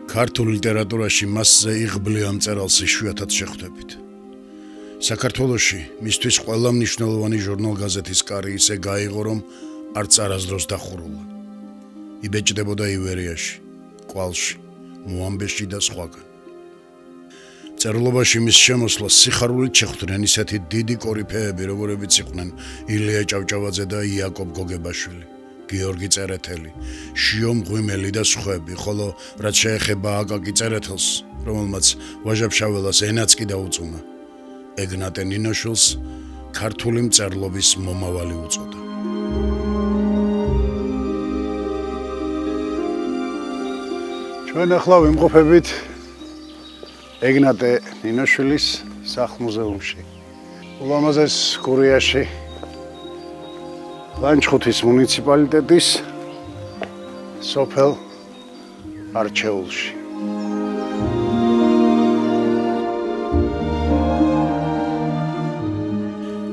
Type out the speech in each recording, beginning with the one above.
ქართულ ლიტერატურაში მასზე იღბლიან მწერალს იშვიათად შეხვდებით. საქართველოში მისთვის ყველა მნიშვნელოვანი ჟურნალ-გაზეთის კარი ისე გაიღო, რომ არც არასდროს დახურულა. იბეჭდებოდა ივერიაში, კვალში, მოამბეში და სხვაგან. წერლობაში მის შემოსვლას სიხარულით შეხვდნენ ისეთი დიდი კორიფეები, როგორებიც იყვნენ ილია ჭავჭავაძე და იაკობ გოგებაშვილი, გიორგი წერეთელი, შიო მღვიმელი და სხვები, ხოლო რაც შეეხება აკაკი წერეთელს, რომელმაც ვაჟა-ფშაველას ენაც კი დაუწუნა, ეგნატე ნინოშვილს ქართული მწერლობის მომავალი უწოდა. ჩვენ ახლა ვიმყოფებით ეგნატე ნინოშვილის სახლ-მუზეუმში. ულამაზეს გურიაში, ლანჩხუთის მუნიციპალიტეტის სოფელ არჩეულში.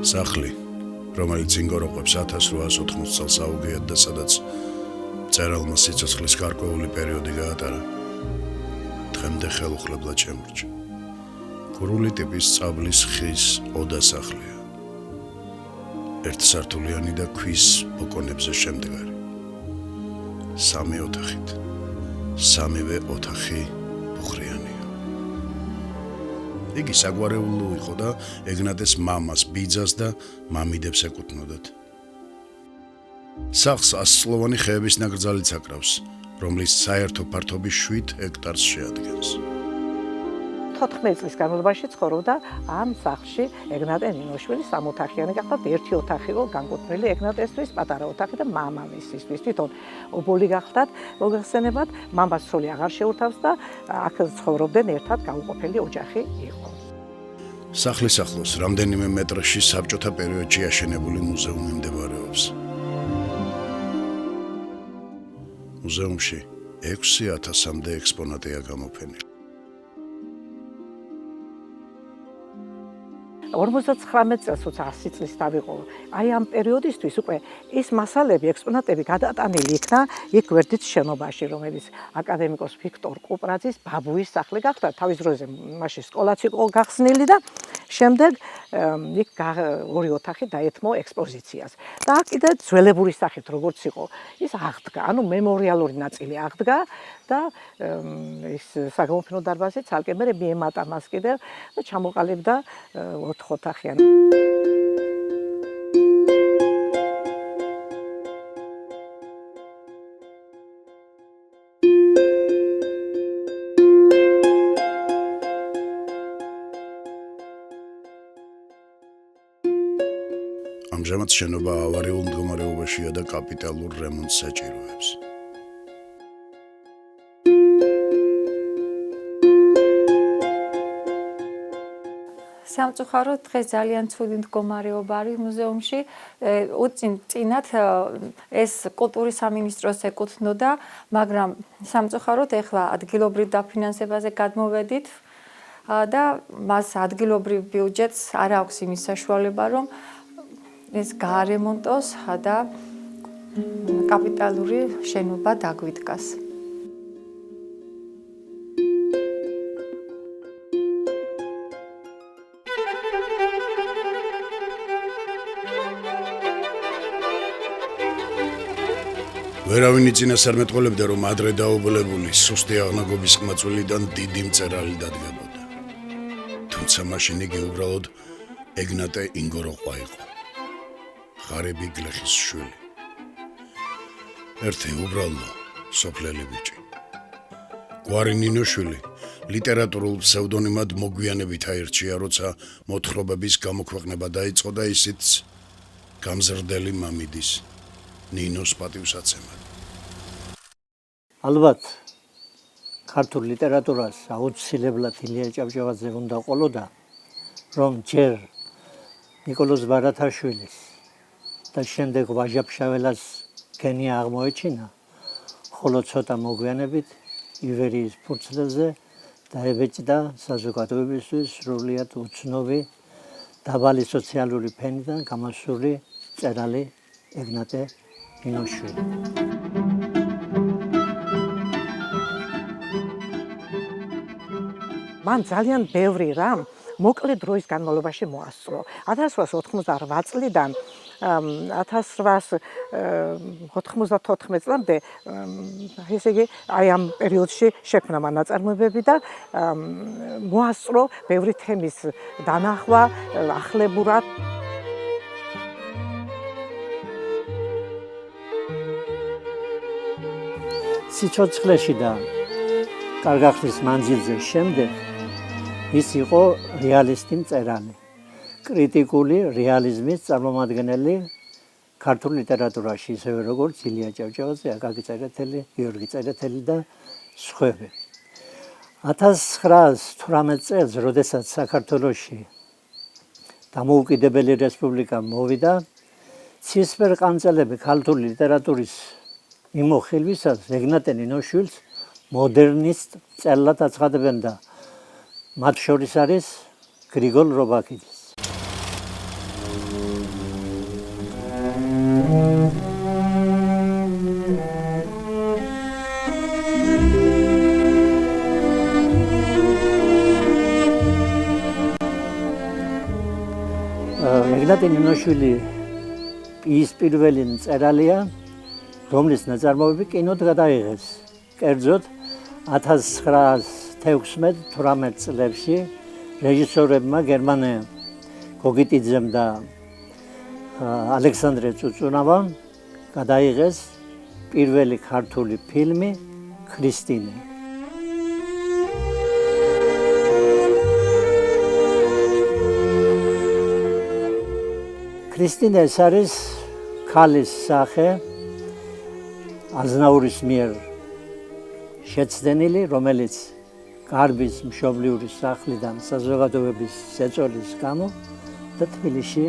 სახლი, რომელიც ინგოროყვებს 1880 წელს აუგიათ და სადაც მწერალმა სიცოცხლის გარკვეული პერიოდი გაატარა, დღემდე ხელუხლებლად შემორჩა. გურული ტიპის სწავლის ხის ოდასახლია. ერთსართულიანი და ქვის ბოკონებზე შემდგარი. 3 ოთახით. 3-ვე ოთახი ბუხრიანია. იგი საგვარეულო იყო და ეგნატეს მამას, ბიძას და მამიდებს ეკუთვნოდათ. სახლს 100-წლოვანი ხეების ნაკრძალიც აკრავს, რომლის საერთო ფართობი 7 ჰექტარს შეადგენს. 14 წლის განმავლობაში ცხოვრობდა ამ სახლში ეგნატე ნინოშვილი, 3 ოთახიანი გახდა, ერთი ოთახი იყო განკუთვნილი ეგნატესთვის, პატარა ოთახი და მამამისისთვის. თვითონ ობოლი გახდათ, მოგეხსენებათ, მამას ცოლი აღარ შეურთავს და აქ ცხოვრობდნენ ერთად, გაუყოფელი ოჯახი იყო. სახლის ახლოს რამდენიმე მეტრში საბჭოთა პერიოდში აშენებული მუზეუმი მდებარეობს. მუზეუმში 6000-მდე ექსპონატია გამოფენილი. 59 წელს, თუცა 100 წლის დავიყო, აი ამ პერიოდისთვის უკვე ის მასალები, ექსპონატები გადატანილი იქნა იქ გვერდით შენობაში, რომელიც აკადემიკოს ვიქტორ კუპრაძის ბაბუის სახლი გახდა. თავის დროზე მაშინ სკოლაც იყო გახსნილი და შემდეგ იქ 2 ოთახი დაეთმო ექსპოზიციას. და აქ კიდე ძველებური სახით როგორც იყო, ის აღდგა, ანუ მემორიალური ნაწილი აღდგა და ის საგამოფენო დარბაზი ცალკე მე მიემატა მას კიდევ და ჩამოყალიბდა 4 ოთახიანი. ამჟამად შენობა ავარიულ მდგომარეობაშია და კაპიტალურ რემონტს საჭიროებს. სამწუხაროდ დღეს ძალიან ცუდი მდგომარეობა არის მუზეუმში. წინათ ეს კულტურის სამინისტროს ეკუთვნოდა, მაგრამ სამწუხაროდ ეხლა ადგილობრივ დაფინანსებაზე გადმოვედით და მას ადგილობრივ ბიუჯეტს არ აქვს იმის საშუალება, რომ ეს გაარემონტოს და კაპიტალური შენობა დაგვიდგას. ვერავინ იწინას არ მეტყოლებდა, რომ ადრე დაობლებული სუსტი აღნაგობის ყმაწვილიდან დიდი მწერალი დადგებოდა. თუმცა მაშინ იგი უბრალოდ ეგნატე ინგოროყვა იყო. ღარიბი გლეხის შვილი. ერთი უბრალო სოფლელი ბიჭი. გვარი ნინოშვილი ლიტერატურულ ფსევდონიმად მოგვიანებით აირჩია, როცა მოთხრობების გამოქვეყნება დაიწყო და ისიც გამზრდელი მამიდის ნინოს პატივსაცემად. ალბათ ქართულ ლიტერატურას აუცილებლად ილია ჭავჭავაძე უნდა ყოლოდა, რომ ჯერ ნიკოლოზ ბარათაშვილის და შემდეგ ვაჟა-ფშაველას გენია აღმოეჩინა, ხოლო ცოტა მოგვიანებით ივერიის ფურცლებზე დაებეჭდა საზოგადოებისთვის სრულიად უცნობი დაბალი სოციალური ფენიდან გამოსული მწერალი ეგნატე ნინოშვილი. მან ძალიან ბევრი რამ მოკლე დროის განმავლობაში მოასწრო. 1898 წლიდან 1894 წლამდე ესე იგი აი ამ პერიოდში შექმნა მან ნაწარმოებები და მოასწრო ბევრი თემის დანახვა ახლებურად. სიცოცხლეში და კარგახლის მანძილზე შემდეგ ის იყო რეალისტი მწერალი, კრიტიკული რეალიზმის წარმომადგენელი ქართულ ლიტერატურაში, ისევე როგორც ილია ჭავჭავაძე, აკაკი წერეთელი, გიორგი წერეთელი და სხვები. 1918 წელს, როდესაც საქართველოში დამოუკიდებელი რესპუბლიკა მოვიდა, ცისფერყანწელები ქართული ლიტერატურის მიმოხილვისას ეგნატე ნინოშვილს მოდერნისტ მწერლად აცხადებენ და მათ შორის არის გრიგოლ რობაქიძის. ეგნატე ნინოშვილი ის პირველი მწერალია, რომლის ნაწარმოებები კინოდ გადაიღეს. კერძოდ 1916-18 წლებში რეჟისორებმა გერმანე გოგიტიძემ და ალექსანდრე წუწუნავამ გადაიღეს პირველი ქართული ფილმი ქრისტინე. ქრისტინე ეს არის ქალის სახე აზნაურის მიერ შეცდენილი, რომელიც გარბის მშობლიური სახლიდან საზოგადოების ზეწოლის გამო და თბილისში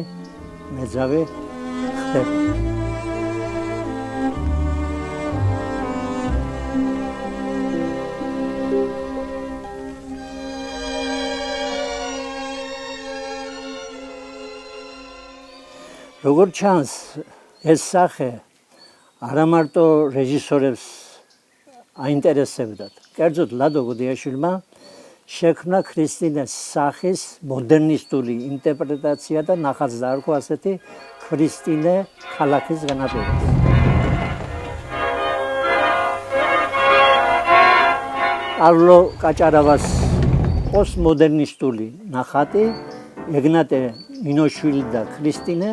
მეძავი ხდება. როგორც ჩანს, ეს სახე არა მარტო რეჟისორებს აინტერესებდათ. კერძოდ ლადო გუდიაშვილმა შექმნა ქრისტინეს სახის მოდერნისტული ინტერპრეტაცია და ნახატს დაარქვა ასეთი ქრისტინე ქალაქის განაპირობებით. პავლო კაჭარავას პოსტმოდერნისტული ნახატი ეგნატე ნინოშვილი და ქრისტინე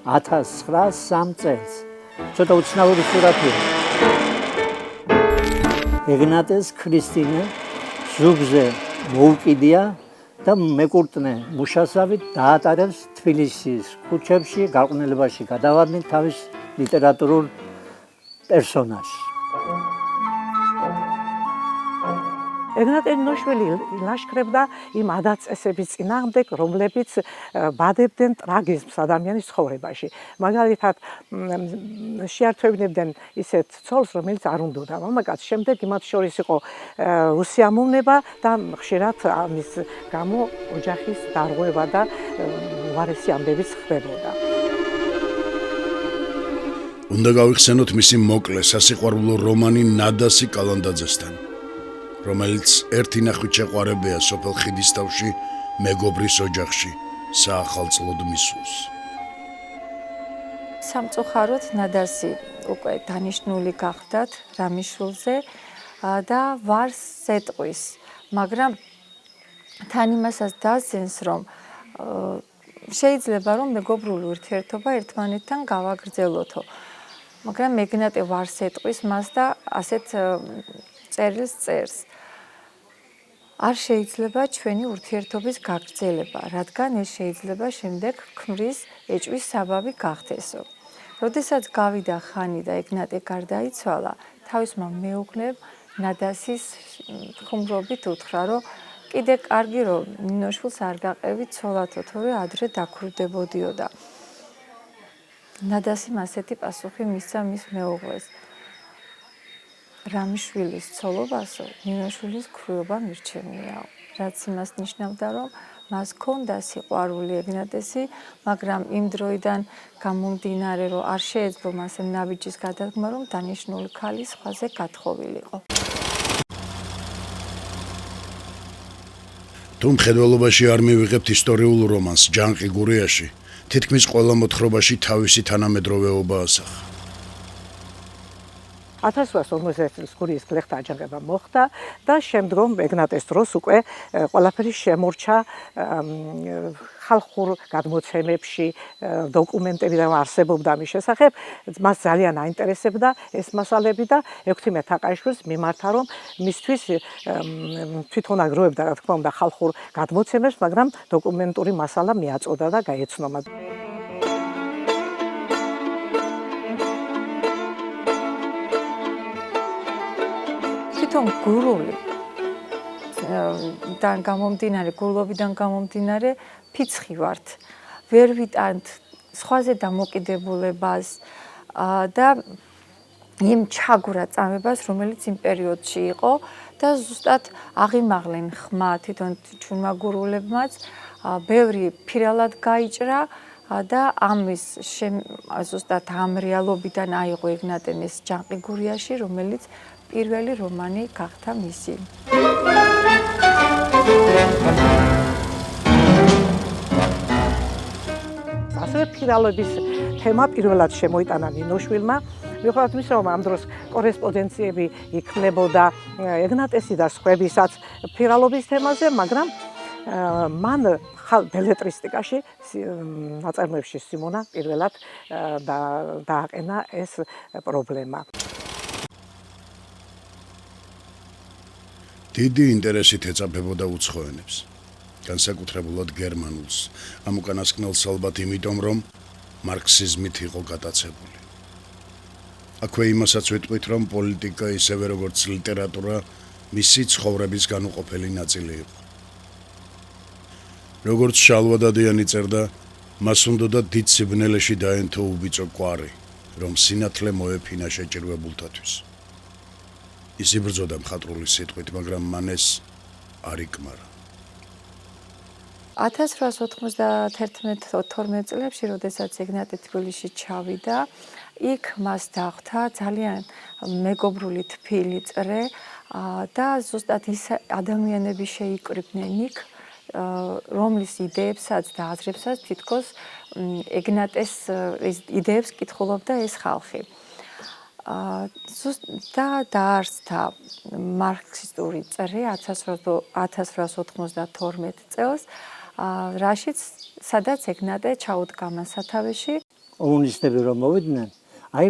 1903 წელს. ცოტა უცნაური სურათია. ეგნატეს ქრისტინე ზურგზე მოუკიდია და მეკურտնე მუშასავით დაატარებს თბილისის ქუჩებში გაყვნელებაში გადავარდნით თავის ლიტერატურულ პერსონაჟს. ეგნატე ნინოშვილი ლაშქრებდა იმ ადაწესების წინააღმდეგ, რომლებიც ბადებდნენ ტრაგიზმს ადამიანის ცხოვრებაში. მაგალითად, შეართვებინებდნენ ისეთ ცოლს, რომელიც არ უნდოდა მამაკაცს. შემდეგ მათ შორის იყო უსიამოვნება და ხშირად ამის გამო ოჯახის დარღვევა და უარესი ამბებიც ხდებოდა. უნდა გავიხსენოთ მისი მოკლე სასიყვარულო რომანი ნადასი კალანდაძესთან, რომელიც ერთი ნახვით შეყვარებია სოფელ ხიდისთავში მეგობრის ოჯახში საახალწლოდ მისულს. სამწუხაროდ ნადასი უკვე დანიშნული გახდათ რამიშვილზე და ვარს ეტყვის, მაგრამ თან იმასაც დასძენს, რომ შეიძლება რომ მეგობრული ურთიერთობა ერთმანეთთან გავაგრძელოთო. მაგრამ ეგნატე ვარს ეტყვის მას და ასეთ წერილს წერს. არ შეიძლება ჩვენი ურთიერთობის გაგრძელება, რადგან ეს შეიძლება შემდეგ ქმრის ეჭვის საბაბი გახდესო. როდესაც გავიდა ხანი და ეგნატე გარდაიცვალა, თავისმა მეუღლემ ნადასის ხუმრობით უთხრა, რომ კიდე კარგი რომ ნინოშვილს არ გაყევით ცოლათო, თორე ადრე დაქვრივდებოდიოდა. ნადასიმ ასეთი პასუხი მისცა მის მეუღლეს. რამიშვილის ცოლობასო, ნინოშვილის ქვრივობა მირჩევნიაო, რაც იმას ნიშნავდა, რომ მას ჰქონდა სიყვარული ეგნატესი, მაგრამ იმ დროიდან გამომდინარე, რომ არ შეეძლო მას ნაბიჯის გადადგმა, რომ დანიშნული ქალი სხვაზე გათხოვილიყო. თუ მხედველობაში არ მივიღებთ ისტორიულ რომანს ჯანყი გურიაში, თითქმის ყველა მოთხრობაში თავისი თანამედროვეობა ასახა. 1851 წლის გურიის გლეხთა აჯანყება მოხდა და შემდგომ ეგნატეს დროს უკვე ყველაფერი შემორჩა ხალხურ გადმოცემებში, დოკუმენტები და არსებობდა მის შესახებ. მას ძალიან აინტერესებდა ეს მასალები და ექვთიმე თაყაიშვილს მიმართა, რომ მისთვის თვითონ აგროვებდა, რა თქმა უნდა, ხალხურ გადმოცემებს, მაგრამ დოკუმენტური მასალა მიაწოდა და გაეცნომა. თვითონ გურული და გურლობიდან გამომდინარე ფიცხი ვართ. ვერ ვიტანთ სხვაზე დამოკიდებულებას და იმ ჩაგვრა წამებას, რომელიც იმ პერიოდში იყო და ზუსტად აღიმაღლენ ხმა თვითონ ჩვენმა გურულებმაც, ბევრი ფირალად გაიჭრა და ამის ზუსტად ამ რეალობიდან აიღო ეგნატეს ჯანყი გურიაში, რომელიც პირველი რომანი გახდა მისი. ასევე ფირალების თემა პირველად შემოიტანა ნინოშვილმა. მიუხედავად იმისა, რომ ამ დროს კორესპონდენციები იქმნებოდა ეგნატესი და სხვებისაც ფირალობის თემაზე, მაგრამ მან ბელეტრისტიკაში ნაწარმოებში სიმონა პირველად დააყენა ეს პრობლემა. დიდი ინტერესით ეწაფებოდა უცხო ენებს, განსაკუთრებულად გერმანულს, ამ უკანასკნელს ალბათ იმიტომ, რომ მარქსიზმით იყო გატაცებული. აქვე იმასაც ვიტყვით, რომ პოლიტიკა ისევე როგორც ლიტერატურა მისი ცხოვრების განუყოფელი ნაწილი იყო. როგორც შალვა დადიანი წერდა, მას უნდოდა დიდ სიბნელეში დაენთო უბიწო კვარი, რომ სინათლე მოეფინა შეჭირვებულთათვის. ის იბრძოდა მხატვრული სიტყვით, მაგრამ მან ეს არ იკმარა. 1891-12 წლებში, როდესაც ეგნატე თბილისში ჩავიდა, იქ მას დახვდა ძალიან მეგობრული თბილი წრე და ზუსტად ის ადამიანები შეიკრიბნენ იქ, რომლის იდეებსაც და აზრებსაც თითქოს ეგნატეს იდეებს კითხულობდა ეს ხალხი. და დაარსდა მარქსისტული წრე 1892 წელს, სადაც ეგნატე ჩაუდგა მას სათავეში. კომუნისტები რომ მოვიდნენ, აი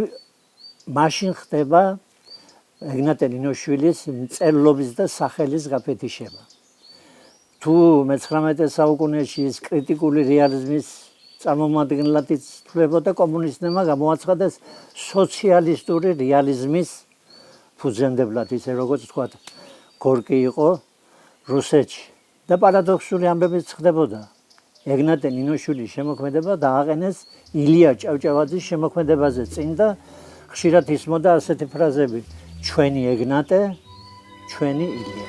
მაშინ ხდება ეგნატე ნინოშვილის მწერლობის და სახელის გაფეთიშება. თუ მე-19 საუკუნეში ის კრიტიკული რეალიზმის წარმომადგენლად ითვლებოდა, კომუნისტებმა გამოაცხადეს სოციალისტური რეალიზმის ფუძემდებლად, ისე როგორც თქვა გორკი იყო რუსეთში. და პარადოქსული ამბებიც ხდებოდა. ეგნატე ნინოშვილის შემოქმედება დააყენეს ილია ჭავჭავაძის შემოქმედებაზე წინ და ხშირად ისმოდა ასეთი ფრაზები: ჩვენი ეგნატე, ჩვენი ილია.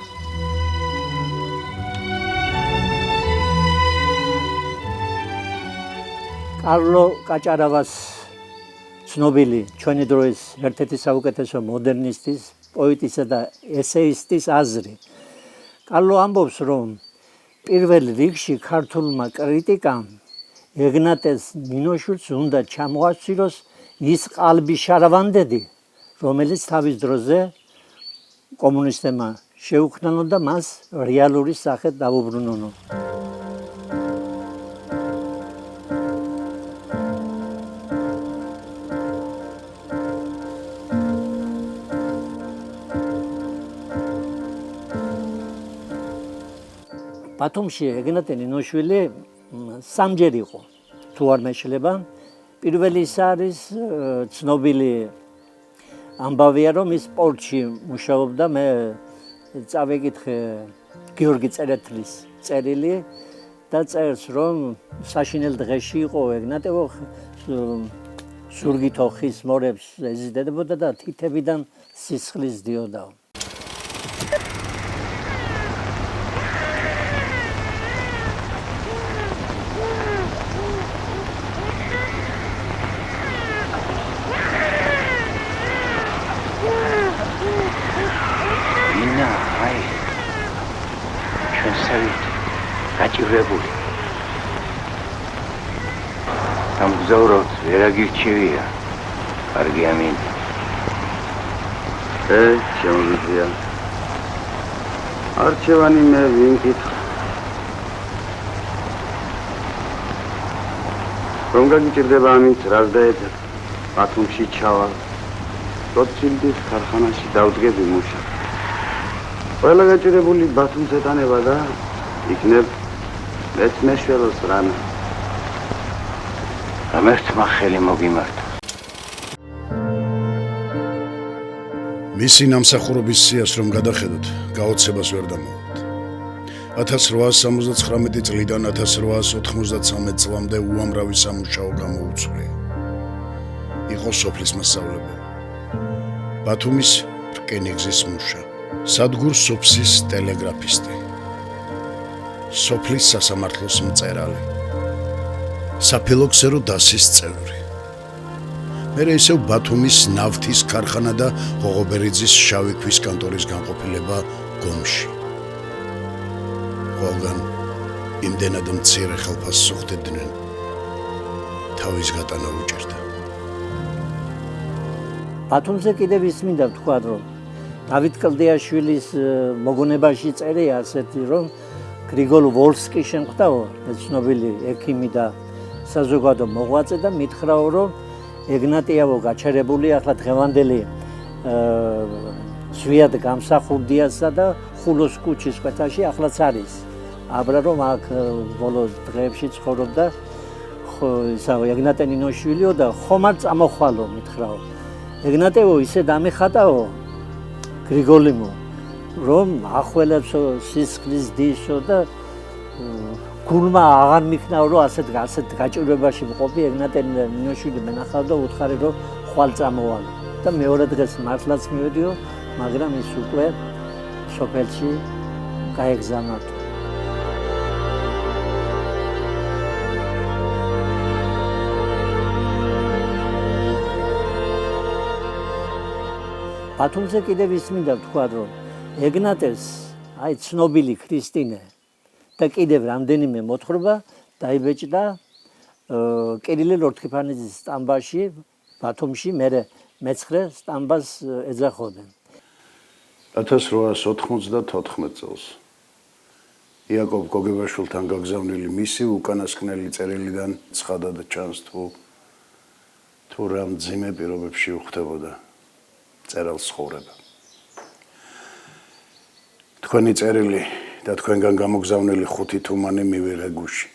კარლო კაჭარავას ცნობილი ჩვენი დროის ერთ-ერთი საუკეთესო მოდერნისტის, პოეტისა და ესეისტის აზრი. კარლო ამბობს, რომ პირველ რიგში ქართულმა კრიტიკამ ეგნატეს ნინოშვილს უნდა ჩამოაცილოს ის ყალბი შარავანდედი, რომელიც თავის დროზე კომუნისტებმა შეუქმნანო და მას რეალური სახე დაუბრუნონო. ბათუმში ეგნატე ნინოშვილი სამჯერ იყო, თუ არ მეშლება. პირველი ის არის ცნობილი ამბავია, რომ ის პოლში მუშაობდა. მე წავეკითხე გიორგი წერეთლის წერილი და წერს, რომ საშინელ დღეში იყო ეგნატე, ზურგითო ხის მორებს ეზიდებოდა და თითებიდან სისხლის დიოდა. აი ჩვენ სევით გაჭირებული. სამგზავროდ ვერ აგირჩევია. კარგი ამინდი. შემოგიწია. არჩევანი მე ვინ გითხრა? რომ გაგიჭირდება ამინდს რას დაეძებ? ბათუმში ჩავალ. როტშილდის ქარხანაში დავდგები მუშა. ყველა გაჭირებული ბათუმს ეტანება და იქნებ მეც მეშველოს რანა. ღმერთმა ხელი მოგიმართა. მისი ნამსახურობის სიას რომ გადახედოთ, გაოცებას ვერ დამოვართ. 1879 წლიდან 1893 წლამდე უამრავი სამუშაო გამოუცვლია. იყო სოფლის მასწავლებელი. ბათუმის რკინიგზის მუშა, სადგურ სოფსის ტელეგრაფისტი, სოფლის სასამართლოს მწერალი, საფილოქსერო დასის წევრი. მერე ისევ ბათუმის ნავთის ქარხანა და ღოღობერიძის შავი ქვის კანტორის განყოფილება გომში. ყველგან იმდენად მცირე ხელფასს სუხდიდნენ, თავის გატანა უჭირდა. ბათუმზე კიდევ ისმინდა ვთქვა, რომ დავით კლდიაშვილის მოგონებაში წერია ასეთი, რომ გრიგოლ ვოლსკი შემხვდაო, ცნობილი ექიმი და საზოგადო მოღვაწე და მითხრაო, რომ ეგნატიავო გაჩერებული ახლა დღევანდელი ზვიად გამსახურდიასა და ხულოს ქუჩის კვეთაში ახლაც არის. აბრა რომ აქ ბოლო დღეებში ცხოვრობდა ისა ეგნატე ნინოშვილიო და ხომარ წამოხვალო მითხრაო. ეგნატევო ისე დამეხატაო გრიგოლიმო, რომ ახველებს სისხლის დიშო და გულმა აღარ მიქნაო, რომ ასეთ გაჭირვებაში მყოფი ეგნატე ნინოშვილი მენახავდა, უთხარი რომ ხვალ წამოვალო და მეორე დღეს მართლაც მივედიო, მაგრამ ის უკვე სოფელში გაეგზავნათ. ბათუმზე კიდევ ისმინდა ვთქვა, რომ ეგნატეს, აი ცნობილი ქრისტინე და კიდევ რამდენიმე მოთხრობა დაიბეჭდა კირილე ლორთქიფანიძის სტამბაში, ბათუმში, მერე მეცხრე სტამბას ეძახოდნენ. 1894 წელს იაკობ გოგებაშვილთან გაგზავნილი მისი უკანასკნელი წერილიდან ცხადად ჩანს თუ რა მძიმე პირობებში უხდებოდა წერალს ცხოვრება. თქვენი წერილი და თქვენგან გამოგზავნილი 5 თუმანი მივიღე გუში.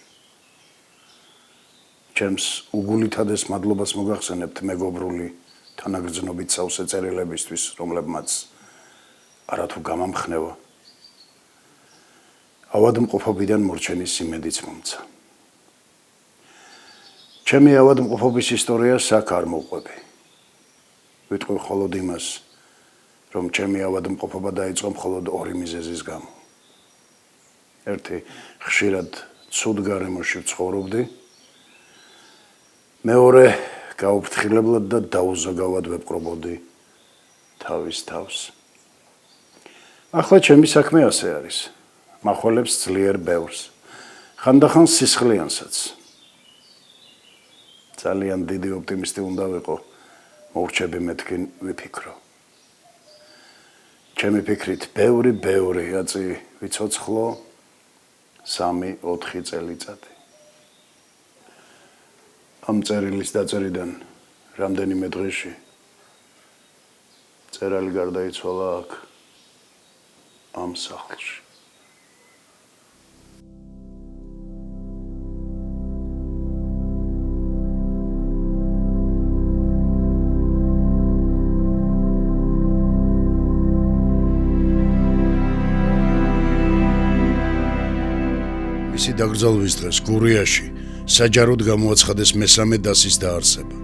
ჩემს უგულითადეს მადლობას მოგახსენებთ მეგობრული თანაგრძნობით სავსე წერილებისთვის, რომლებმაც არათუ გამამხნევა. ავადმყოფობიდან მორჩენის იმედიც მომცა. ჩემი ავადმყოფობის ისტორიას აქ არ მოვყვები. ვიტყვი მხოლოდ იმას, რომ ჩემი ავადმყოფობა დაიწყო მხოლოდ 2 მიზეზის გამო. ერთი, ხშირად ცუდ გარემოში ვცხოვრობდი. მეორე, გაუფრთხილებლად და დაუზოგავად ვეპყრობოდი თავის თავს. ახლა ჩემი საქმე ასე არის. მახველებს ძლიერ ბევრს, ხანდახან სისხლიანსაც. ძალიან დიდი ოპტიმისტი უნდა ვიყო, მოურჩები მეთქი ვიფიქრო. ჩემი ფიქრით, ბევრი აწი ვიცოცხლო 3-4 წელიწადი. ამ წერილის დაწერიდან რამდენიმე დღეში წერალი გარდაიცვალა აქ ამ სახლში. მისი დაკრძალვის დღეს გურიაში საჯაროდ გამოაცხადეს მესამე დასის დაარსება,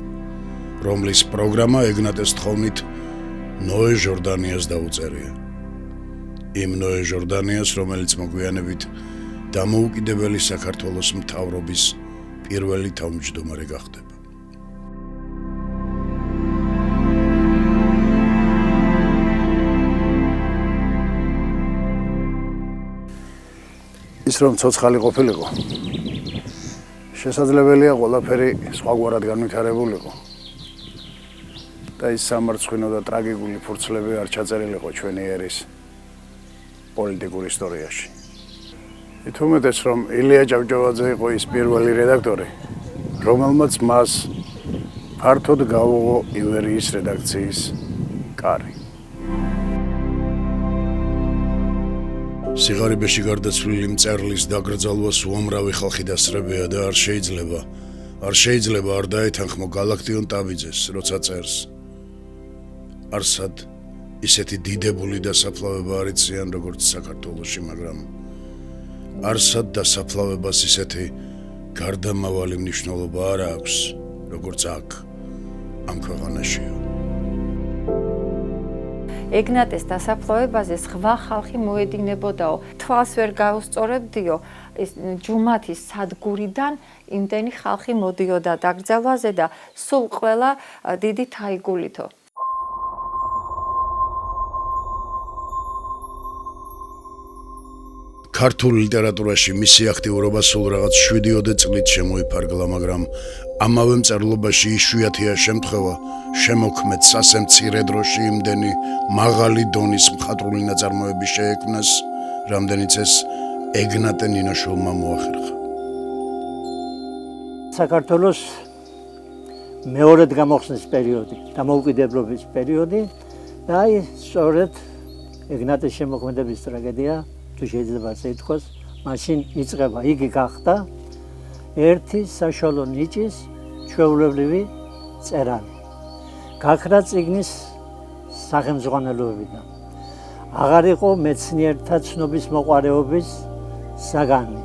რომლის პროგრამა ეგნატეს თხოვნით ნოე ჟორდანიას დაუწერია. იმ ნოე ჟორდანიას, რომელიც მოგვიანებით დამოუკიდებელი საქართველოს მთავრობის პირველი თავმჯდომარე გახდება. ის რომ ცოცხალი ყოფილიყო, შესაძლებელია ყველაფერი სხვაგვარად განვითარებულიყო. და ის სამარცხვინო და ტრაგიკული ფურცლები არ ჩაწერილიყო ჩვენი ერის პოლიტიკურ ისტორიაში. ითუმეტეს, რომ ილია ჭავჭავაძე იყო ის პირველი რედაქტორი, რომელმაც მას ფართოდ გაუღო ივერიის რედაქციის კარი. სიღარიბეში გარდაცვლილი მწერლის დაკრძალვას უამრავი ხალხი დასწრებია და არ შეიძლება არ დაეთანხმო გალაქტიონ ტაბიძეს, როცა წერს. არსად ისეთი დიდებული დასაფლავება არ იციან როგორც საქართველოში, მაგრამ არსად დასაფლავებას ისეთი გარდამავალი მნიშვნელობა არ აქვს, როგორც აქ, ამ ქვეყანაშია. ეგნატეს დასაფლავებაზე სხვა ხალხი მოედინებოდაო, თვალს ვერ გაუსწორებდიო, ეს ჯუმათის სადგურიდან იმდენი ხალხი მოდიოდა დაკრძალვაზე და სულ ყველა დიდი თაიგულითო. ქართულ ლიტერატურაში მისი აქტიურობა სულ რაღაც 7-10 წლით შემოიფარგლა, მაგრამ ამავე მწერლობაში იშვიათია შემთხვევა, შემოქმედ სასე მცირე დროში იმდენი მაღალი დონის მხატვრული ნაწარმოები შეექმნას, რამდენიც ეს ეგნატე ნინოშვილმა მოახერხა. საქართველოს მეორედ გამოხსნის პერიოდი, დამოუკიდებლობის პერიოდი და აი სწორედ ეგნატეს შემოქმედების ტრაგედია, თუ შეიძლება ასე ითქვას, მაშინ იწყება. იგი გახდა ერთი საშუალო ნიჭის ჩვეულებრივი მწერალი. გაქრა წიგნის სახელმძღვანელოებიდან. აღარ იყო მეცნიერთა ცნობის მოყვარეობის საგანი.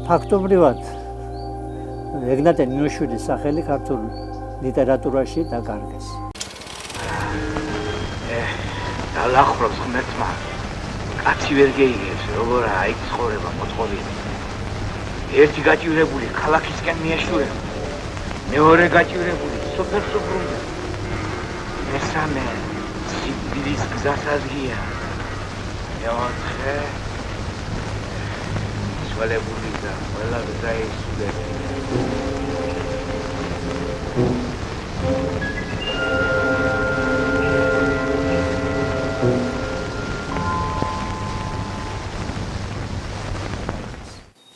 ფაქტობრივად ეგნატე ნინოშვილის სახელი ქართულ ლიტერატურაში დაკარგეს. დალახრობს ღმერთმა. კაცი ვერ გეიგებს, როგორ აი ცხოვრება მოწყობილი. ერთი გაჭირებული ქალაქისკენ მიეშურება. მეორე გაჭირებული სოფელს უბრუნდება. მესამე სიკვდილის გზასაზღია. მეოთხე სვალებული და ყველა გზა ისულება.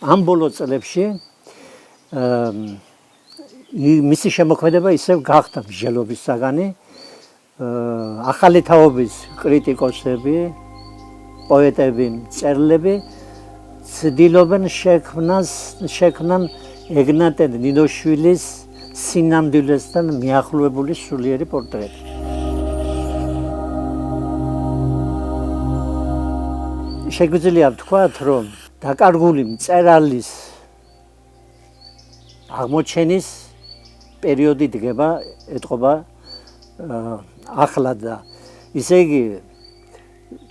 ამ ბოლო წლებში მისი შემოქმედება ისევ გახდა მსჯელობის საგანი. ახალი თაობის კრიტიკოსები, პოეტები, მწერლები ცდილობენ შექმნან ეგნატე ნინოშვილის სინამდვილესთან მიახლოებული სულიერი პორტრეტი. შეგვიძლია ვთქვათ, რომ დაკარგული მწერალის აღმოჩენის პერიოდი ეტყობა ახლა და ისე იგი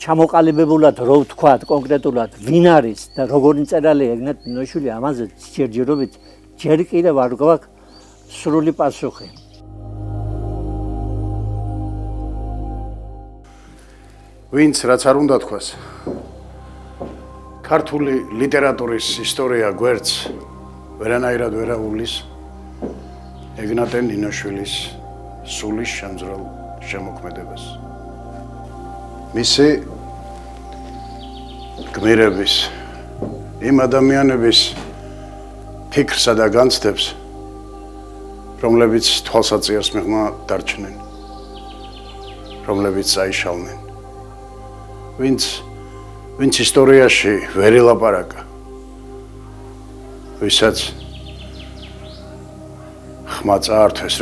ჩამოყალიბებულად რო ვთქვათ კონკრეტულად ვინ არის და როგორი მწერალი ეგნატე ნინოშვილი, ამაზე ჯერჯერობით ჯერ კიდევ არ გვაქვს სრული პასუხი. ვინც რაც არ უნდა თქვას, ქართული ლიტერატურის ისტორია გვერდს ვერანაირად ვერ აუვლის ეგნატე ნინოშვილის სულის შემძრელ შემოქმედებას. მისი გმირების, იმ ადამიანების ფიქრსა და განცდებს, რომლებიც თვალსაჩინოს მიღმა დარჩნენ, რომლებიც აიშალნენ. ვინც ისტორიაში ვერ ელაპარაკა, ვისაც ხმა წაართვეს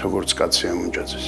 როგორც კაცი ამუნჯაძეს.